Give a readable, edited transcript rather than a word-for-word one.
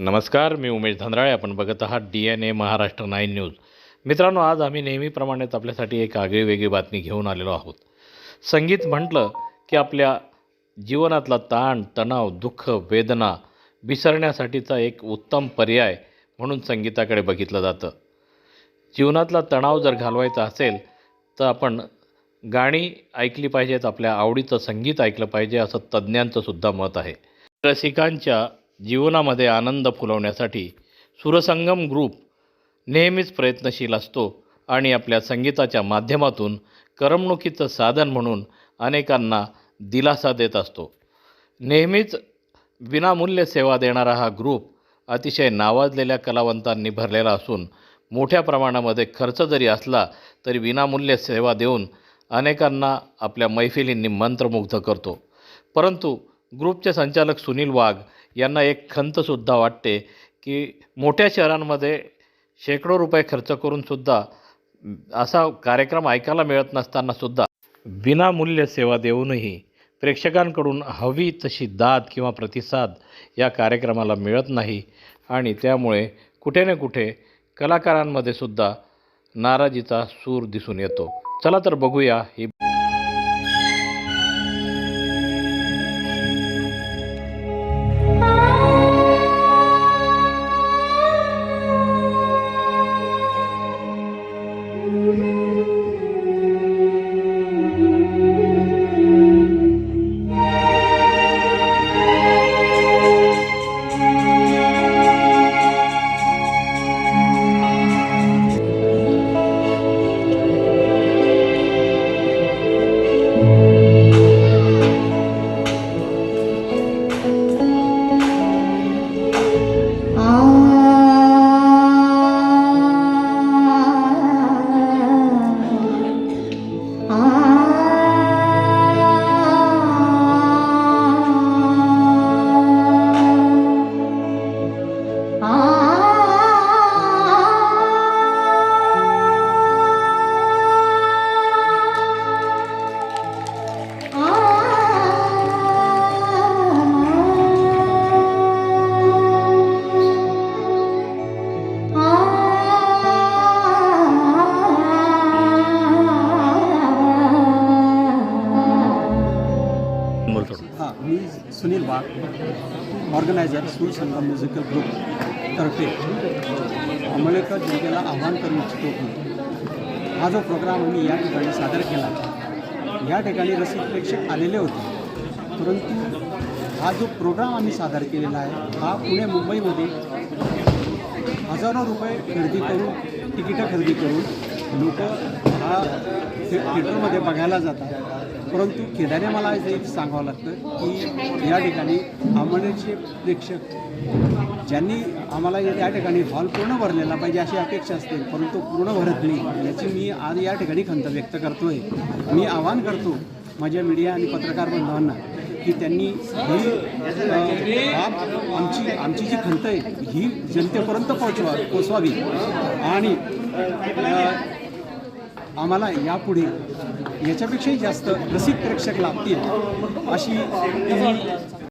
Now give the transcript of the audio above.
नमस्कार, मी उमेश धंद्राळे. आपण बघत आहात DNA महाराष्ट्र 9 न्यूज. मित्रांनो, आज आम्ही नेहमीप्रमाणेच आपल्यासाठी एक आगळीवेगळी बातमी घेऊन आलेलो आहोत. संगीत म्हटलं की आपल्या जीवनातला ताण, तणाव, दुःख, वेदना विसरण्यासाठीचा एक उत्तम पर्याय म्हणून संगीताकडे बघितलं जातं. जीवनातला तणाव जर घालवायचा असेल तर आपण गाणी ऐकली पाहिजेत, आपल्या आवडीचं संगीत ऐकलं पाहिजे, असं तज्ज्ञांचं सुद्धा मत आहे. रसिकांच्या जीवनामध्ये आनंद फुलवण्यासाठी सुरसंगम ग्रुप नेहमीच प्रयत्नशील असतो आणि आपल्या संगीताच्या माध्यमातून करमणुकीचं साधन म्हणून अनेकांना दिलासा देत असतो. नेहमीच विनामूल्य सेवा देणारा हा ग्रुप अतिशय नावाजलेल्या कलावंतांनी भरलेला असून मोठ्या प्रमाणामध्ये खर्च जरी असला तरी विनामूल्य सेवा देऊन अनेकांना आपल्या मैफिलींनी मंत्रमुग्ध करतो. परंतु ग्रुपचे संचालक सुनील वाघ यांना एक खंतसुद्धा वाटते की मोठ्या शहरांमध्ये शेकडो रुपये खर्च करूनसुद्धा असा कार्यक्रम ऐकायला मिळत नसतानासुद्धा विनामूल्य सेवा देऊनही प्रेक्षकांकडून हवी तशी दाद किंवा प्रतिसाद या कार्यक्रमाला मिळत नाही आणि त्यामुळे कुठे ना कुठे कलाकारांमध्ये सुद्धा नाराजीचा सूर दिसून येतो. चला तर बघूया ही मी सुनील वाघ, ऑर्गनायझर सुरसंगम म्युझिकल ग्रुप तर्फे आंबेडकर जनतेला आव्हान करू इच्छितो की हा जो प्रोग्राम आम्ही या ठिकाणी सादर केला, या ठिकाणी रसिक प्रेक्षक आलेले होते, परंतु हा जो प्रोग्राम आम्ही सादर केलेला आहे हा पुणे मुंबईमध्ये हजारो रुपये खरेदी करून तिकीटं खरेदी करून लोक हा थिएटरमध्ये बघायला जातात. परंतु खेदाने मला एक सांगावं लागतं की या ठिकाणी आंबेडकरचे प्रेक्षक ज्यांनी आम्हाला या ठिकाणी हॉल पूर्ण भरलेला पाहिजे अशी अपेक्षा असते, परंतु पूर्ण भरत नाही, याची मी आज या ठिकाणी खंत व्यक्त करतो आहे. मी आवाहन करतो माझ्या मीडिया आणि पत्रकार बांधवांना की त्यांनी ही आमची जी खंत आहे ही जनतेपर्यंत पोचवावी आणि आम्हाला यापुढे याच्यापेक्षाही जास्त रसिक प्रेक्षक लाभतील अशी